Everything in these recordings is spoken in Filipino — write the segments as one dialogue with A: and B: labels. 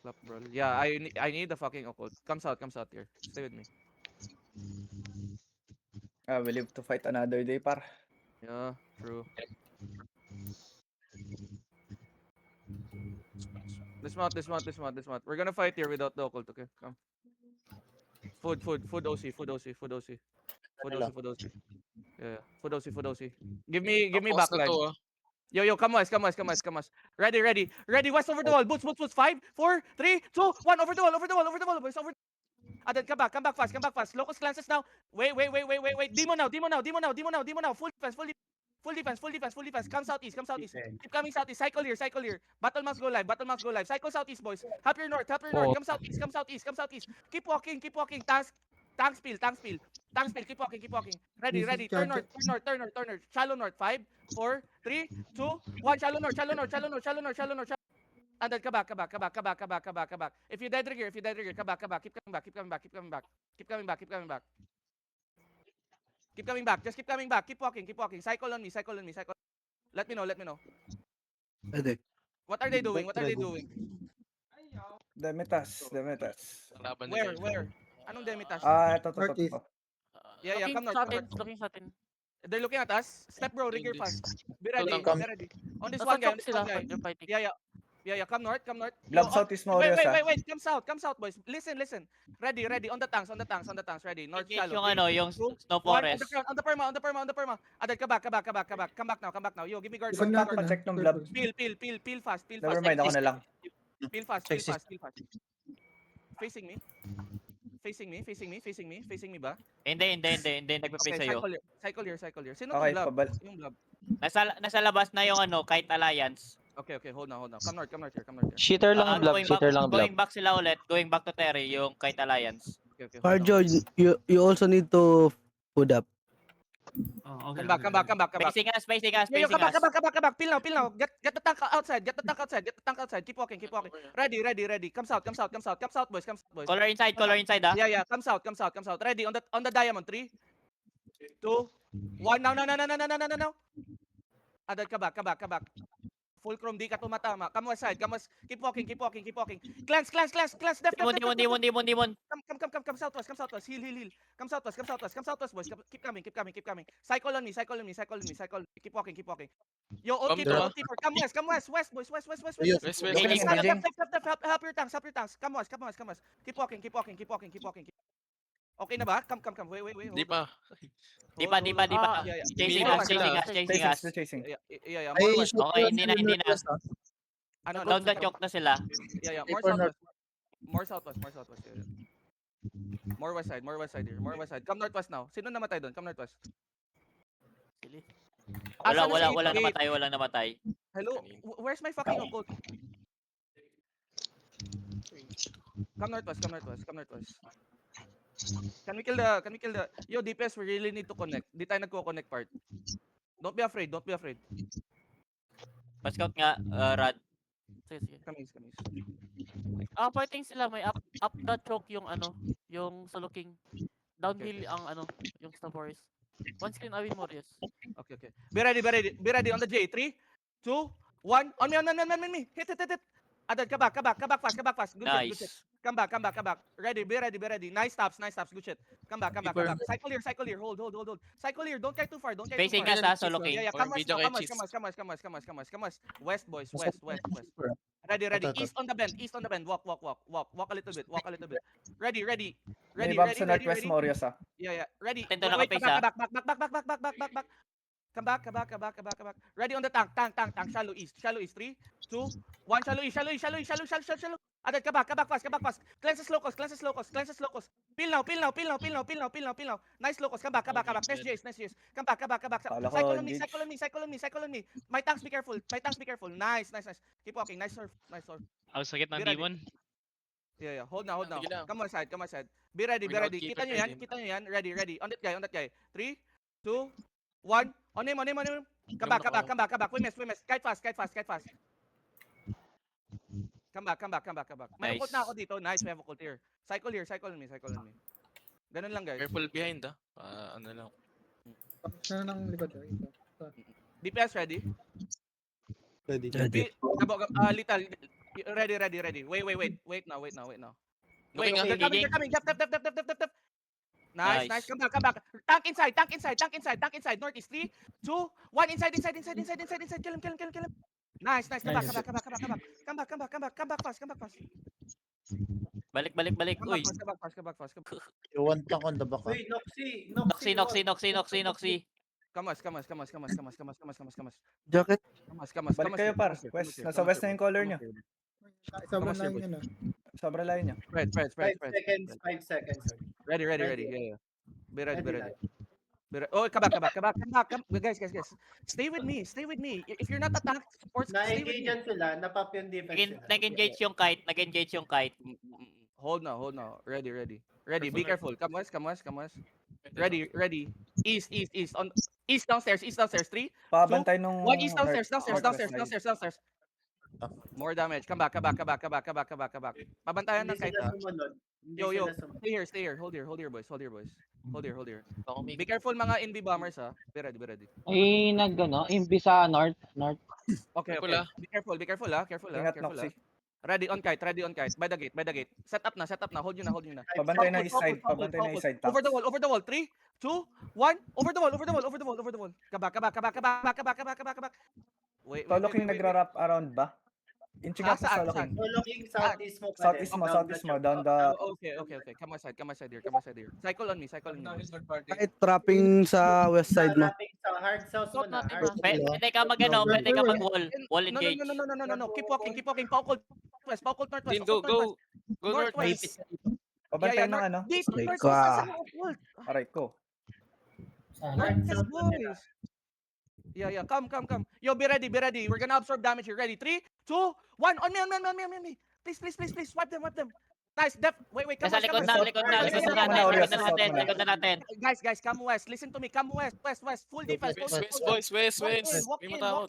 A: Clap, bro. Yeah, I need the fucking occult. Comes out here. Stay with me.
B: We live to fight another day, par.
A: Yeah, true. Dismount. We're gonna fight here without the occult, okay? Come. Food OC. Yeah. Food OC. Give me
C: Tapos na
A: backline.
C: to
A: Yo, come west. Ready. West over the wall. Boots. 5, 4, 3, 2, 1. Over the wall, boys. Then come back fast. Locust glances now. Wait. Demo now. Full defense. Come southeast. Keep coming southeast. Cycle here. Battle must go live. Cycle southeast, boys. Help your north.
D: Oh.
A: Come southeast. Keep walking. Tank spill. Keep walking. Ready. Turn north. Shallow north. 5, 4, 3, 2, 1. Shallow north. And then come back. If you dead trigger, come back. Keep coming back. Just keep coming back. Keep walking. Cycle on me. Let me know.
D: Pwede.
A: What are they doing?
B: Demitas.
C: Ang laban nila.
A: Where? Anong Demitas?
B: Ito.
E: Northeast.
A: Yeah, come north.
F: Looking sa atin.
A: They're looking at us. Step bro, rigger fast. Be ready.
C: Come.
A: On this
F: Nasa
A: one guy.
F: chok sila. They're fighting.
A: Yeah. Come north.
B: Blob
A: Yo,
B: south is Morios,
A: wait. Come south, boys. Listen. Ready. On the tanks. Ready. North
F: Engage
A: shallow.
F: yung ano, yung snow forest.
A: On the perma. Come back now. Yo, give me guard.
E: Defend natin, ah.
B: Check ng blob.
A: Peel fast.
B: Never mind, ako na lang.
A: Peel fast. Facing me ba?
F: Hindi. Nagpa-play sa'yo.
A: Cycle here. Sino
B: Okay,
A: yung blob?
B: pabal.
A: Yung blob.
F: Nasa labas na yung ano, Kite Alliance.
A: Okay, hold na. Come north here.
D: Cheater lang ang blob.
F: Going back sila ulit. Going back to Terry, yung Kite Alliance.
A: Okay.
D: Carjo, you also need to food up.
A: Come back.
F: Spacing us.
A: Yo, come back. Peel now. Get the tank outside. Keep walking. Ready. Come south, boys.
F: Color inside ah.
A: Yeah. Come south. Ready on the diamond. 3, 2, 1. Now. Then come back. Full chrome, di ka tumatama. Come west side. Keep walking. Cleanse. Def.
F: Demon.
A: Come southwest. Heal. Come southwest, boys. Keep coming. Cycle on me. Keep walking. Yo, old keeper. Come west, boys. West.
C: West.
A: Left. Help your tanks. Come west. Keep walking. Okay na ba? Come. Wait.
C: Di pa.
F: Di pa.
A: Yeah.
F: Chasing us.
B: Chasing.
A: Yeah.
E: Ay,
A: More west.
F: Okay, hindi na.
A: Ano?
F: Down the choke na sila.
A: Yeah. More southwest. Yeah. More west side here. Come northwest now. Sino namatay doon? Come northwest.
F: Walang namatay.
A: Hello? Where's my fucking occult? Come northwest. Can we kill the Yo, DPS, we really need to connect. Di tayo nagko-connect part. Don't be afraid.
F: Pa-scout nga, Rad. Sige.
A: Kamis.
F: Fighting sila. May up the choke yung ano, yung sa looking. Downhill ang ano, yung snow forest. One screen away mo, yes.
A: Okay. Be ready on the J. 3, 2, 1. On me. Hit. Adad, come back fast. Good shit. Come back. Ready. Be ready. Nice stops. Good shit. Come back. Cycle here. Hold. Cycle here. Don't try too far.
F: Facing us ha, so looking.
A: Yeah. Come west. West, boys. West. Ready. East on the bend. Walk a little bit. Ready.
B: May bob sa Northwest Morios,
A: Yeah. Ready.
F: Tento na
A: Wait,
F: ka-pace,
A: back. Come back. Ready on the tank. Shallow east. 3, 2, 1. Shallow. Adad, come back fast. Cleanses locos. Peel now. Nice locos. Come back. Nice Jace. Come back.
B: Kala ko,
A: Cycle on me. My tanks, be careful. Nice. Keep walking. Nice surf.
G: Ang sakit ng
A: Be ready.
G: demon.
A: Yeah. Hold now.
C: Sige lang.
A: Come on side. Be ready.
C: Without
A: Kita
C: keeper
A: nyo yan. Ready. On that guy. 3, 2, 1. On him. Come back. We miss. Kite fast. Come back. May
F: Nice.
A: ukot na ako dito. Nice, may ukot here. Cycle on me. Ganun lang, guys.
C: Careful behind ano lang.
E: Saan ng likod?
A: DPS ready?
D: Ready.
A: Lethal. Ready. Wait now. Wait,
C: Looking
A: they're coming. Dep. Nice.
F: Nice.
A: Come back. Tank inside. Northeast. 3, 2, 1. Inside. Kill him. Nice. Come back. Come back fast.
F: Balik. Uy.
A: Come back fast.
G: You want tank on the back.
H: Uy, Noxy.
F: Noxy.
A: Come on.
D: Jacket.
B: Balik kayo par. West. Nasa west na yung color nyo.
E: Sobrang lang yun ah.
B: Sobra layo nyo.
A: Spread.
H: 5 seconds.
A: Ready. Yeah. Be ready. Oh, come back. Guys. Stay with me. If you're not attacked, support. Stay with me.
H: Na-engage sila, napap yung defense sila.
F: Nag-engage yung kite.
A: Hold now. Ready. Be careful. Come west. Ready. East. East downstairs. 3.
B: Pabantay nung...
A: One east downstairs.
B: northwest side.
A: More damage. Come back. Pabantayan ng
H: Hindi
A: kite.
H: sila sumunod. Hindi
A: Yo.
H: sila sumunod.
A: Stay here. Hold here, boys. Hold here.
C: Ako may
A: Be careful mga NB bombers ha. Be ready.
I: Ay, imbi sa north.
A: Okay.
C: Pula.
A: Be careful ha.
B: Ingat, Noxy.
A: Ready on kite. By the gate. Set up na. Hold you na.
B: Pabantay na east side.
A: Over the wall. 3, 2, 1. Over the wall. Come back. Wait.
B: Solo King nagra-wrap around ba? Inching up sa Solo King.
H: Solo King, southeast mo pa rin.
B: Southeast mo. Down the...
A: Okay. Come my side here. Cycle on me.
D: Kahit trapping sa west side mo.
H: Wrapping sa hard south mo
F: Suot
H: na.
F: natin ba? Pwede ka mag-wall. Wall engage.
A: No. Keep walking. Paukol northwest.
C: Din, go
A: Northwest.
C: northwest.
B: Pabantay ng ano?
A: This
D: My
A: northwest.
D: God.
B: Aray ko.
H: Hard
A: Northwest,
H: south mo na.
A: boys. Yeah. Come. Yo, be ready. We're gonna absorb damage here. Ready? 3, 2, 1. On me. Please. Wipe them. Nice. Wait. Come
F: Nasa likod
A: on.
F: likod na natin.
A: Guys, come west. Listen to me. Come west. Full defense.
C: West, boys.
A: Walk
C: May matakot.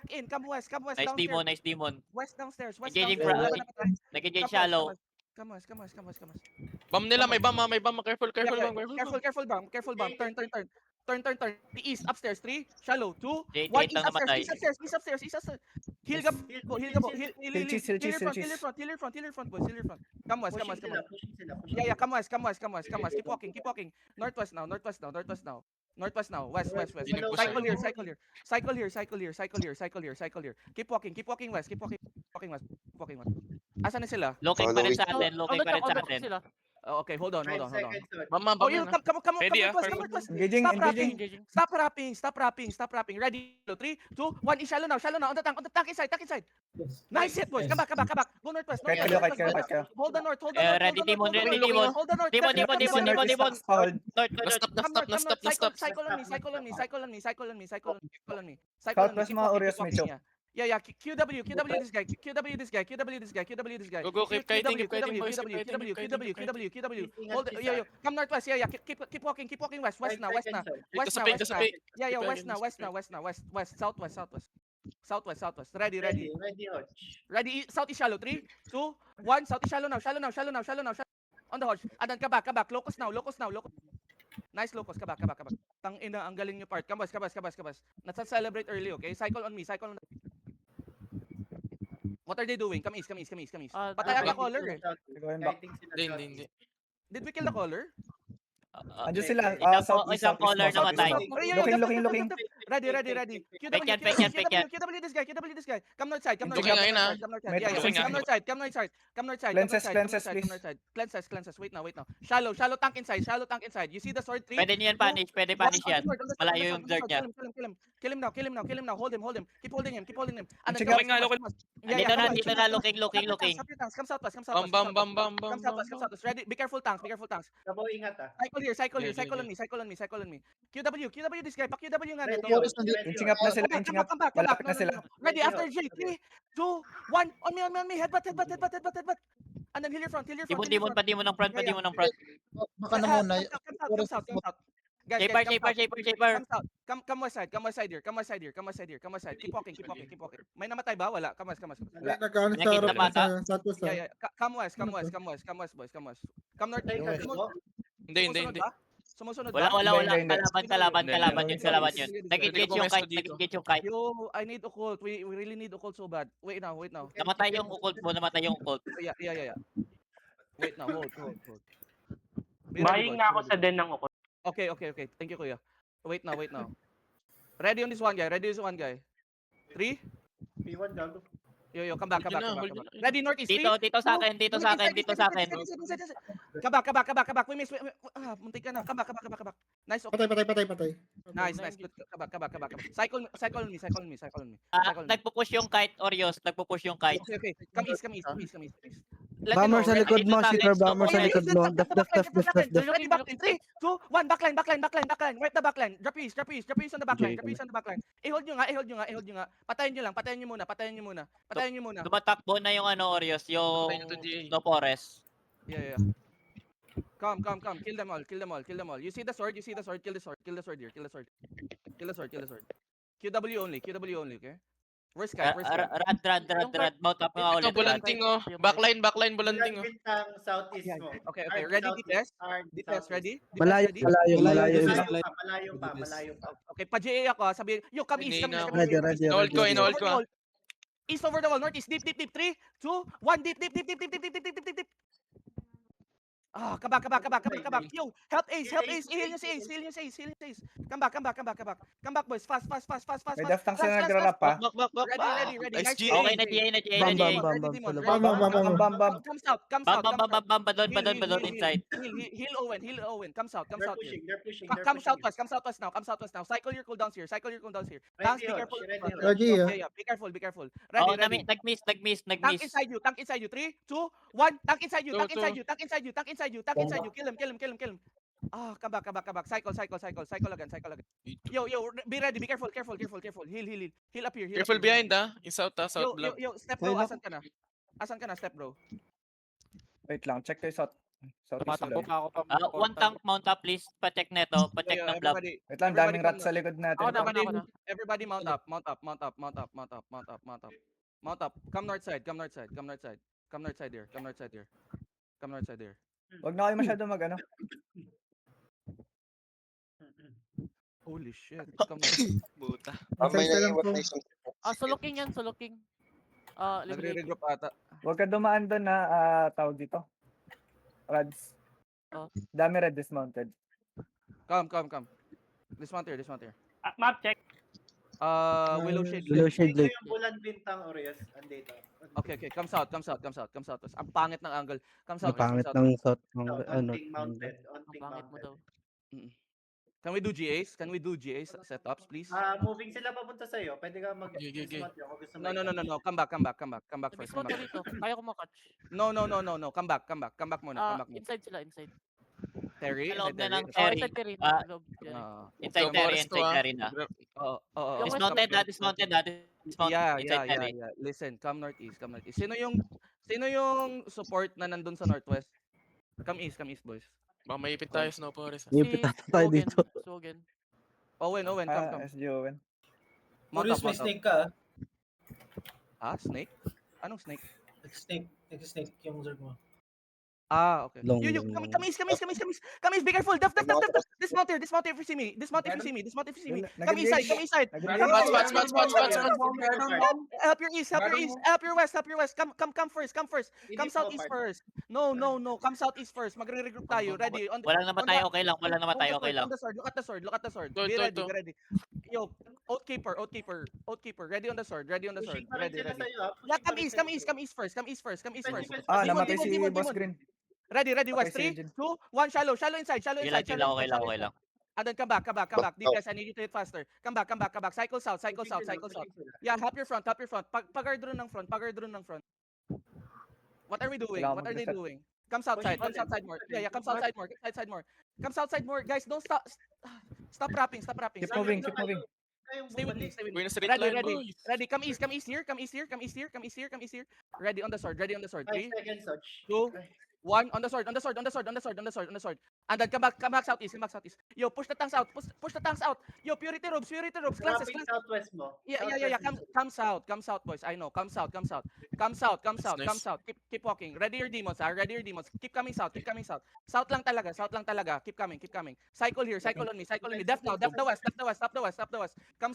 A: in. Come west.
F: Nice demon.
A: West downstairs.
F: Engaging
A: downstairs.
F: Nag-engage shallow.
A: Come west.
C: Bam nila, may bam. Careful,
A: Yeah,
C: bam.
A: Careful, bang. Turn. The east, upstairs, 3, shallow, 2,
F: Jade
A: 1,
F: lang namatay.
A: east upstairs. Heal gabo. Heal your front, boys. Come west.
H: Pushing sila.
A: Yeah, come west. Keep walking. Northwest now. West.
C: Hindi nag-push
A: Cycle here. Keep walking west. Asan na sila?
F: Looking pa rin sa atin.
A: Oh, okay, hold on.
H: 5 seconds.
C: Bam,
A: Oh, you come
C: Ready,
A: northwest.
B: Engaging.
A: Stop rapping. Ready? 3, 2, 1. Shallow now. On the tank inside. Nice hit, boys. Come back. Go northwest.
B: Kahit kayo.
A: Hold the north.
F: Ready, Demon.
A: Hold the north.
F: Demon.
B: Hold.
C: Na-stop.
A: Cycle on me.
B: Southwest mga Orios may choke.
A: Yeah. QW this guy.
C: Go, keep kiting, boys.
A: QW. Hold it. Yeah. Come northwest. Yeah. Keep walking west. West now.
C: Kasapin.
A: Yeah. West. Southwest. Ready.
H: Ready, Hodge.
A: Ready. Southeast shallow. 3, 2, 1. Southeast shallow now. On the Hodge. And then come back. Locust now. Nice locust. Come back. Tang ina, ang galing nyo part. Come west. Let's celebrate early, okay? Cycle on me. What are they doing? Come east. Patayan the color eh.
H: Kiting sila.
C: Hindi.
A: Did we kill the color?
B: Andun sila.
F: Isang caller namatay.
B: Looking.
A: Ready. QW this guy. Come north side.
C: Looking ngayon, ah.
A: Come north side. Cleanses. Wait now. Shallow tank inside. You see the sword 3?
F: Pwede niyan punish yan. Malayo yung zerg niya.
A: Kill him now. Hold him. Keep holding him. And
B: Sige.
F: Dito na, looking.
A: Come southwest.
C: Bam.
A: Come southwest. Ready? Be careful tanks.
H: Sabo, ingat ah.
A: Cycle on me. QW this guy. QW nga nito.
B: Inching up na sila.
A: Come back.
B: Malapit na sila.
A: Ready after J. 3, 2, 1. On me. Headbutt. And then heal your front.
F: Demon ng front.
E: Baka na muna.
A: Come south. Guys,
F: Shaper.
A: come west side here. Keep walking. May namatay ba? Wala. Come west.
E: Nagkaano sa
F: Nakita
E: harap
F: ba
E: sa Southwest ah.
A: Yeah. Come west, boys. Come north.
H: Ay,
A: Susunod
C: Hindi.
A: ba? Sumusunod
F: Wala,
A: ba?
F: wala, wala.
B: Hindi.
F: Kalaban
C: Hindi,
F: yun, kalaban yun.
C: Pwede
F: Nag-engage
C: ko
F: yung
C: pumesto
F: kite,
C: dito.
F: nag-engage yung kite.
A: Yo, I need occult. We really need occult so bad. Wait now.
F: Namatay yung occult mo, namatay yung occult.
A: Yeah. Wait now, hold. Be ready,
G: Buying
A: boys,
G: nga
A: be
G: ako
A: ready,
G: sa
A: boys.
G: den ng ukol.
A: Okay. Thank you, kuya. Wait now. Ready on this one guy. 3.
H: P1 gago.
A: Yo, come back.
C: Hold nyo na.
A: Ready, northeast.
F: Dito sa akin.
A: Come back. We miss. Muntik ka na. Come back. Nice. Okay.
E: Patay.
A: Nice. Good. Come back. Cycle me.
F: Nagpo-push yung kite, Orios. Nagpo-push yung kite.
A: Okay. Come east.
F: Let me
D: Bomber
F: know,
D: sa
F: ready
D: likod
F: dito
D: mo,
F: sa akin.
D: Seeker bomber sa
F: Okay.
D: likod mo. Def.
A: Ready, backline. 3, 2, 1. Backline. Wipe the backline. Drop east on the backline. I-hold nyo nga. Patayin nyo muna.
F: Tumatakbo na yung Orios, yung
C: Patay na to, GA.
F: No Forest.
A: Yeah. Come. Kill them all. You see the sword? Kill the sword here. QW only, okay? Where's Sky?
F: Rad. Mount up nga
C: Ito,
F: ulit.
C: bulanting oh. Backline, bulanting oh.
H: Bintang southeast
A: Yeah.
H: mo.
A: Okay.
H: Hard
A: Ready,
H: southeast,
A: defense?
H: hard
A: Defense,
H: southeast.
A: ready?
D: Malayo.
H: Malayo pa.
A: Okay, pa-GA ako. Sabi, yo, come east.
C: Hindi na ako.
D: Ready.
C: Inold ko ah.
A: East over the wall, north east, deep. 3, 2, 1, deep. Come back. Yo, help Ace. Heal yung Ace. Come back, boys. Fast.
B: May death tank sila nagra-rap pa.
C: Back.
A: Ready. Nice.
C: SGA.
F: Okay, na GA.
D: Bam.
A: Come south.
F: Bam, balon inside.
A: Heal Owen. Come south here.
H: They're pushing.
A: Come southwest now. Cycle your cooldowns here. Tanks, be careful.
E: Ready,
A: Yeah, be careful.
F: Oh,
A: Ready.
F: nag-miss.
A: Tank inside you. 3, 2, 1. Tank inside you. Kill him. Come back. Cycle again. Yo, be ready. Be careful. Heal up here.
C: Careful behind ah. In south ah, south block.
A: Yo, step bro. Asan ka na, step bro?
B: Wait lang, check ko yung south. Southeast
F: Tumatakbo
B: sila.
F: pa ako pa. One tank mount up please. Pa-check neto. Pa-check
A: Yo,
F: ng block.
B: Wait lang, daming rat sa likod natin.
F: Ako na.
A: Everybody mount up. Come north side here.
B: Huwag na kayo masyado mag-ano.
A: Holy shit. Come north.
C: Buta.
F: Soloking yan. Eliminate.
A: Nagre-regroup ata.
B: Huwag ka dumaan doon na tawag dito. Rads.
F: Oh.
B: Dami red dismounted.
A: Come. Dismount here.
G: Map check.
A: Willow Shade.
H: Ito yung bulan bintang Orias. Andito.
A: Okay. Come south. Ang pangit ng angle. Come south.
D: Pangit ng south.
H: Onting mounted.
F: Ang pangit mo daw.
A: Can we do GAs? Setups, please?
H: Moving sila papunta sa'yo. Pwede ka
C: Gigi.
H: mag-dismount yun kung gusto mo.
A: No. Come back first.
F: Mismo dito. Kaya ko makatch.
A: No. Come back muna.
F: Inside sila, inside.
A: Terry?
F: Sa loob na ng
A: Terry?
F: Terry. Inside Terry.
A: Ah,
F: Inside Terry na.
A: Oo.
F: Dismounted na.
A: Yeah.
F: Inside Terry.
A: Listen, come northeast. Sino yung support na nandun sa northwest? Come east, boys.
C: Baka maipit tayo Snow Forest.
D: Yung pitata tayo dito.
F: Swogen.
A: Owen, come.
B: SG Owen.
A: Mount up.
H: ka.
A: Snake? Anong snake?
H: Snake yung zerg mo.
A: Okay.
D: Long.
A: Come east, be careful. Def. Dismount here if you see me. Dismount if you see me. Come inside.
C: Spots.
A: Help your east. Help your west. Come first. Come southeast first. No. Come southeast first. Magre-regroup tayo. Ready?
F: Walang namatay, okay lang.
A: On the sword. Look at the sword. Be
C: Ito.
A: ready. Yo, Oathkeeper. Ready on the sword. Ready. Yeah, come east first.
B: Namatay si Boss Green.
A: Ready, West.
B: Okay,
A: 3, 2, 1, shallow inside.
F: Okay lang.
A: And then come back. DPS, I need you to hit faster. Come back. Cycle south. Yeah, help your front. Pag-guard ron ng front. What are we doing?
B: Wala
A: What are they
B: akong
A: doing? Come southside more. Yeah, come southside more. Guys, don't stop rapping.
B: Keep moving.
A: Stay with me.
C: We're in a straight line, boys.
A: Ready, come east here. Ready on the sword. 3,
H: 5 seconds, Soch.
A: 2, 1, on the sword. And then come back southeast, come back southeast. Yo, push the tanks out, push the tanks out. Yo, purity robes, glances,
H: Grabe
A: glances.
H: southwest mo.
A: Yeah. Come south, boys. I know. Come south. Come
C: Nice.
A: south. Keep walking. Ready your demons, ready your demons. Keep coming south. South lang talaga. Keep coming. Cycle here, cycle on me. Depth now, depth the west. Come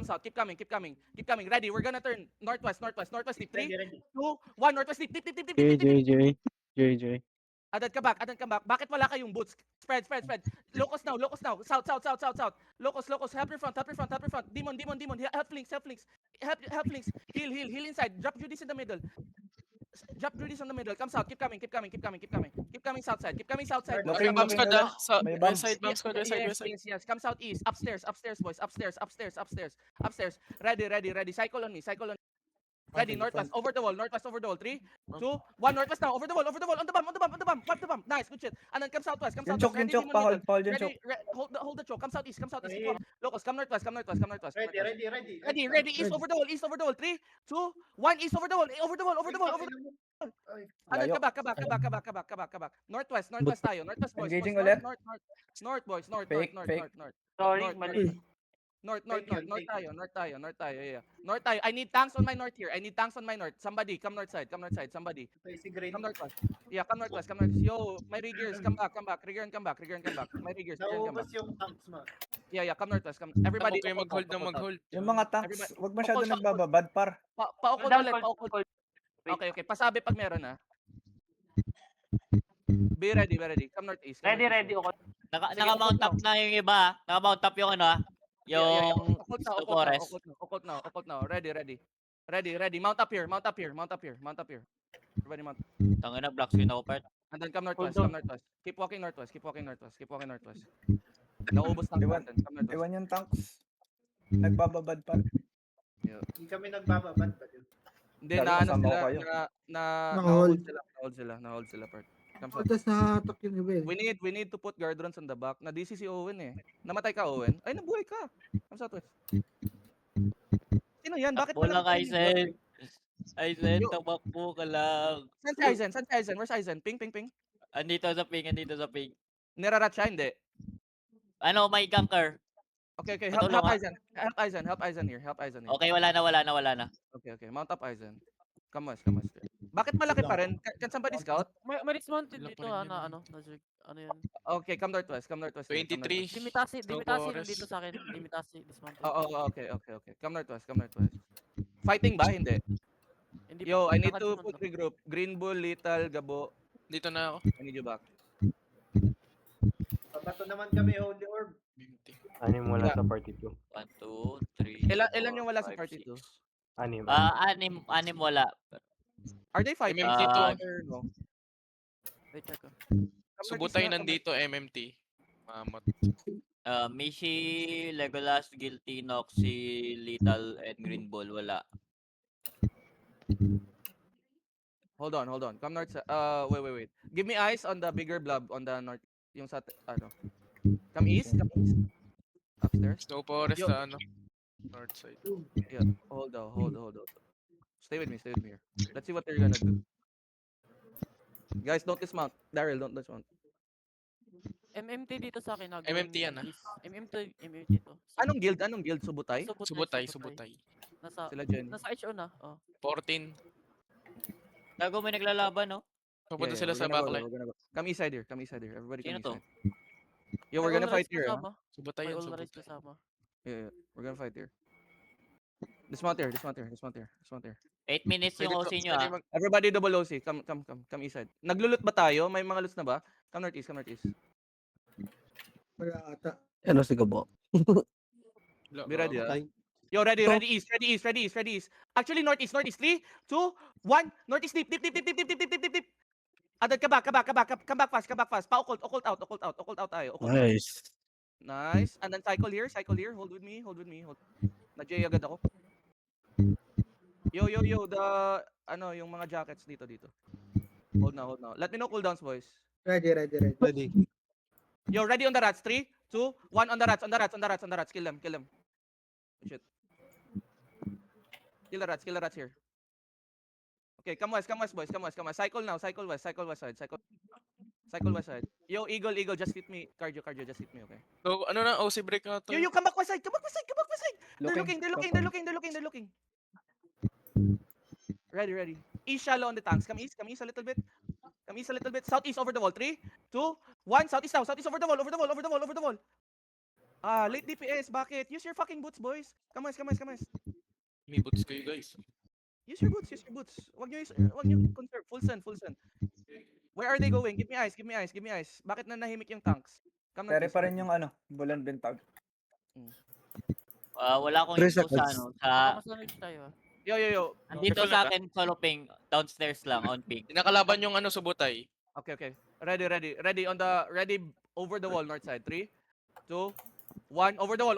A: south. Keep coming. Ready, we're gonna turn northwest deep. 3,
H: Ready.
A: 2, 1, northwest deep.
D: JJ.
A: Adan ka back. Bakit wala kayong boots? Spread. Locus now. South. Locus. Help your front. Demon. Help flanks. Help flanks. Heal inside. Drop Judas in the middle. Come south. Keep coming. Keep coming south side.
B: Looking,
C: Okay, bomb squad
B: ulit.
C: ah.
B: May
C: West
B: bombs.
C: side, bomb squad, west side.
A: Yes. Come southeast. Upstairs, boys. Upstairs. Ready. Cycle on me. Ready, northwest, over the wall. 3, 2, 1, northwest now, over the wall, on the bomb. Wipe the bomb. Nice, good shit. And then come southwest,
B: Yung choke,
A: ready,
B: yung choke.
A: demon middle.
B: Paul yung choke.
A: Ready, hold the choke. Come southeast.
H: Ready.
A: Locus, come northwest.
H: Ready.
A: Ready, east over the wall. 3, 2, 1, east over the wall. Over the wall. And then
B: Layo.
A: ka back. Northwest tayo. Northwest, boys.
B: Engaging
A: North,
B: ulit.
A: North, boys. North.
B: Fake.
I: Sorry,
A: North,
I: mali.
A: North
H: Take yun.
A: tayo. Yeah. North tayo. I need tanks on my north here. Somebody, come north side. Somebody.
H: Si Green.
A: Come northwest. Yeah, come northwest. Yo, my riggers, come back. Rigger and come back. My riggers,
H: Naubos yung tanks mo.
A: Yeah, come northwest. Everybody.
C: Huwag kayo mag-hold na mag-hold.
B: Yung mga tanks,
A: Everybody-
B: wag masyado
A: Okol,
B: nagbababad, par.
A: Paukol ulit. Okay. Pasabi pag meron na. Be ready. Come northeast.
I: Ready ako.
A: Sige,
I: Naka-mount up na yung iba. Naka-mount up yung ano ah. Yung Forest.
A: Okot now. Ready. Mount up here. Everybody mount.
I: Tangina, black screen ako, part.
A: And then come northwest.
H: Hold on.
A: Keep walking northwest. Naubos ng
B: Iwan.
A: content. Come northwest.
B: Iwan yung tanks. Nagbababad, par.
H: Hindi kami nagbababad pa din.
A: Hindi,
B: Lalo
A: na ano
B: kasama ko
A: sila,
B: kayo.
A: na-hold sila, part. Come south.
E: Tapos nakatok yung iba eh.
A: We need to put guardrans on the back. Na-DC si Owen eh. Namatay ka, Owen? Ay, nabuhay ka. Come southwest. Sino yan? Bakit
I: Takbo lang,
A: wala-
I: Aizen. Aizen,
A: Yo.
I: tamakbo ka lang.
A: Saan si Aizen? Where's Aizen? Ping.
I: Andito sa ping.
A: Nirarat siya, hindi.
I: Ano, may ganker.
A: Okay.
I: Patulong
A: Help
I: nga.
A: Aizen. Help Aizen here.
I: Okay, wala na.
A: Okay. Mount up Aizen. Come west. Bakit malaki pa rin? Can somebody scout?
F: May dismounted
C: Ilan
F: dito
C: pa rin
F: na
C: yun,
F: ano, na zerg. Ano yun?
A: Okay, come northwest.
C: 23.
F: Dimitasi
C: Forest.
F: nandito sa akin. Dimitasi dismounted.
A: Okay. Come northwest. Fighting ba? Hindi.
F: Hindi
A: Yo,
F: pa-
A: I need to
F: naka-dismount
A: put
F: lang.
A: regroup. Green Bull, Lethal, Gabo.
C: Dito na ako.
A: I need you back.
H: Pabato naman kami Holy Orb.
C: 20.
G: Anim
A: wala
G: wala sa party 2.
I: 1, 2, 3.
A: Ilan yung wala sa party 2?
G: Anim.
I: Anim wala.
A: Are they fighting?
C: MMT
I: to.
A: Or no?
F: Wait, check ko.
A: Come
C: Subutay
A: northeast na,
C: nandito, MMT. Mamot.
I: Mishi, Legolas, Guilty, Noxy, Lethal, and Green Bull. Wala.
A: Hold on. Come north. Wait. Give me eyes on the bigger blob on the north. Yung sa ano. Come east. Upstairs.
C: Snow Forest
A: Yo.
C: sa ano. North side.
A: Yeah. Hold on. Stay with me here. Let's see what they're gonna do. Guys, don't dismount. Daryl, don't dismount.
F: MMT dito sa akin.
C: MMT yan, ah.
F: MMT to.
A: Anong guild? Subutay?
C: Subutay.
F: Nasa
A: Sila Jenny.
F: HO na. Oh.
C: 14.
I: Gago, may naglalaban, no?
C: Pupunta
A: Yeah,
C: sila
A: we're
C: sa
A: gonna go,
C: backline.
A: we're gonna go. Come east side here. Everybody
I: Sino
A: come
I: to?
A: east side. Yo, we're gonna fight here. ah.
C: Subutay
F: May
C: yan,
F: Ulrich
C: subutay.
F: kasama.
A: Yeah. We're gonna fight here. Dismount here.
I: 8 minutes yung OC nyo, ah.
A: Everybody double OC. Come east side. Naglulot ba tayo? May mga loot na ba? Come northeast.
E: Wala ata.
D: Ano si Gabo?
A: Be ready, ah.
D: Okay.
A: Yo, ready east. Actually, northeast. 3, 2, 1. Northeast deep. Adad ka back. Come back fast. Occult out tayo. Nice. And then cycle here. Hold with me. Na-J agad ako. Yo, yung mga jackets dito. Hold now. Let me know cooldowns, boys.
E: Ready.
D: Ready.
A: Yo, ready on the rats. 3, 2, 1 on the rats. Kill them. Oh, shit. Kill the rats here. Okay, come west, boys. Come west. Cycle now. Cycle west side. Cycle west side. Yo, Eagle, just hit me. Cardio, just hit me, okay?
C: So, ano na, OC break na to.
A: Yo, come back west side, come back west side, come back west side. They're
B: Looking,
A: looking. Ready. East shallow on the tanks. Come east a little bit. Southeast over the wall. 3, 2, 1. Southeast now. Southeast over the wall. Ah, late DPS. Bakit? Use your fucking boots, boys. Come on.
C: May boots kayo, guys.
A: Use your boots. Wag nyo conserve. Full send. Where are they going? Give me eyes. Bakit nanahimik yung tanks? Come
B: Pero
A: northeast.
B: pa rin yung bulan bintag.
I: Wala akong
D: 3
I: info sa
D: seconds.
I: ano. Sa,
F: Masunod tayo.
A: Yo.
I: andito
C: Ikaw
I: sa
C: lang,
I: akin, solo ping. Downstairs lang, on ping.
C: Nakalaban yung ano, subutay.
A: Okay. Ready on the over the wall north side. 3, 2, 1. Over the wall.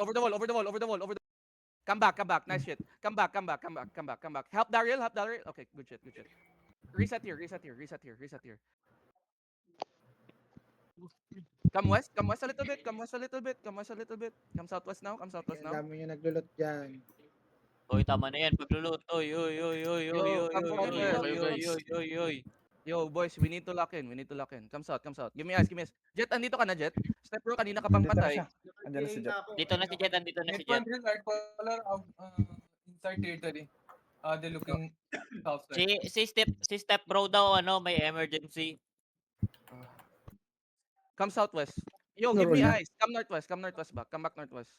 A: Come back. Nice shit. Come back. Help Daryl. Okay, good shit. Reset here. Come west a little bit. Come southwest now.
E: Ang dami yung naglulot dyan.
I: Uy, tama na yan. Paglulot. Uy.
A: come forward. Yo, boys, we need to lock in. Come south. Give me eyes. Jet, andito ka na, Jet? Step bro, kanina ka pang
B: Dito na
A: patay.
B: siya. Andiyan na si Jet.
I: Dito na si Jet, andito na si Jet.
G: Inside territory. They're looking outside.
I: Si Step Bro daw, may emergency.
A: Come southwest. Yo, give me
D: Naroon na.
A: eyes. Come northwest back. Come back northwest.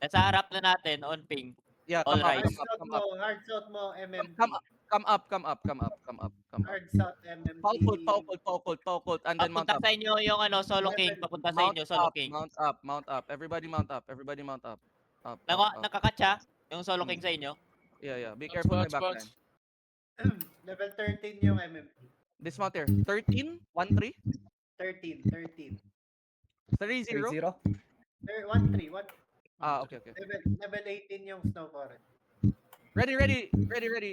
I: Nasa harap na natin, on ping.
A: Yeah,
I: All
A: come
I: right.
A: up.
H: Hard south mo, MMP.
A: Come up.
H: Hard south, MMP.
A: Powerful, and then mount
I: Papunta
A: up.
I: sa inyo yung Solo King. Papunta sa inyo, Solo King.
A: Mount up. Everybody mount up. Up.
I: Nakakatcha yung Solo King sa inyo.
A: Yeah. Be careful my backline.
H: Level 13 yung MMP.
A: Dismount here. 13, 1-3,
H: 13.
A: 3-0.
B: 3-0.
H: 1-3.
A: Ah, okay.
H: Level 18 yung Snow Forest.
A: Ready.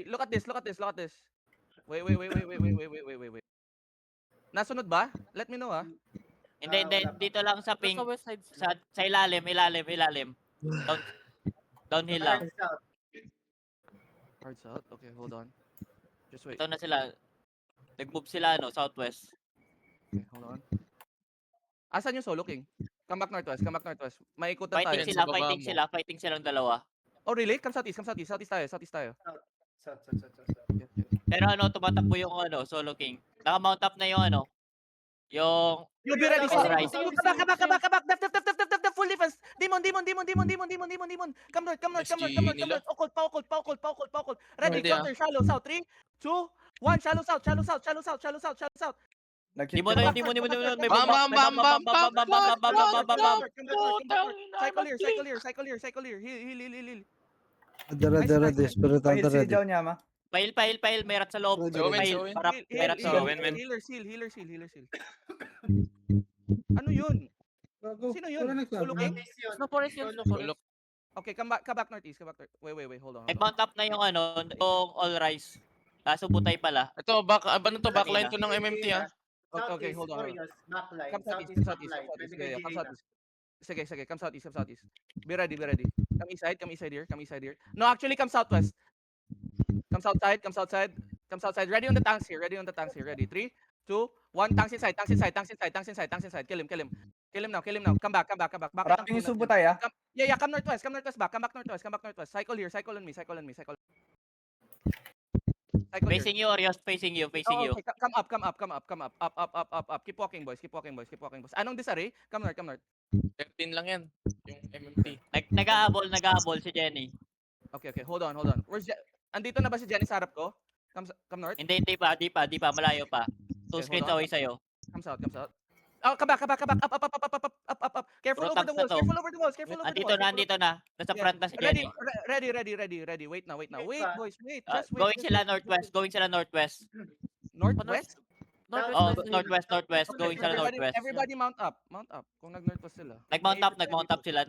A: Look at this. Wait. Nasunod ba? Let me know, ah.
I: Hindi,
H: wala pa.
I: dito lang sa ping.
F: Sa west side.
I: Sa ilalim. Downhill lang.
H: Hard south.
A: Hard south. Okay, hold on. Just wait.
I: Ito na sila. Nag-move sila, southwest.
A: Okay, hold on. Asan yung Solo King? Come back northwest. Maikutan tayo.
I: Fighting silang dalawa.
A: Oh, really? Come southeast. Southeast tayo.
H: South.
I: Pero tumatakbo yung Solo King. Naka-mount up na yung yung
A: You be ready.
H: Come
I: back.
A: Def. Full defense. Demon. Come north.
C: nila.
A: Occult. Ready,
C: Ready,
A: counter, shallow south. 3, 2, 1. Shallow south.
I: Demon. May
C: Bam, bam, bam, bam, bam,
A: Cycle here. Heal.
D: Ready. Spirit
B: Pahil
D: hunter
B: si
D: ready.
B: Jow Nyama.
I: Pahil, may rat sa loob.
D: Ready,
C: ready.
I: Pahil,
C: Owen.
I: para may rat sa loob.
A: Healer seal. Ano yun?
E: Gago.
A: Sino yun?
E: Wala nagsabi.
A: Solo King?
F: Snow forest yun.
A: Okay, come back northeast. Wait, hold on.
I: Nag-mount up na yung yung all rise. Kaso butay pala.
C: Ito, backline to ng MMT, ah.
A: Okay, hold on.
H: Backline.
A: Come southeast.
H: Pwede kay
A: Yeah, come
H: GA na.
A: southeast. Sige, come southeast. Be ready. Come east side here. No, actually, come southwest. Come southside. Ready on the tanks here. Ready. 3, 2, 1. Tanks inside. Kill him now. Come back. Bakit ang
B: Maraming yung
A: tunat
B: subo
A: niya?
B: tayo, ah.
A: Yeah, come northwest back. Come back northwest. Cycle here. Cycle on me. Cycle here.
I: Facing you, Orios. Facing you.
A: Oh, okay. Come up. Up. Keep walking, boys. Anong disarray? Come north.
C: 13 lang yan. Yung MMT.
I: Nag-aabol si Jenny.
A: Okay. Hold on. Andito na ba si Jenny sa harap ko? Come north.
I: Hindi pa. Malayo pa. 2
A: Okay,
I: screens
A: hold on.
I: away sa'yo.
A: Come south. Oh, come back. Up. Careful
I: Bro,
A: over the
I: taps na
A: walls.
I: to. Andito na. Nasa front na si
A: Ready,
I: Jenny.
A: ready. Wait now. Wait,
H: pa.
A: boys. Wait.
I: Ah,
A: Just wait.
I: going sila northwest.
A: Northwest?
I: Oh, northwest. Going sila northwest.
A: Everybody mount up. Kung nag-northwest sila.
I: Nag-mount up sila.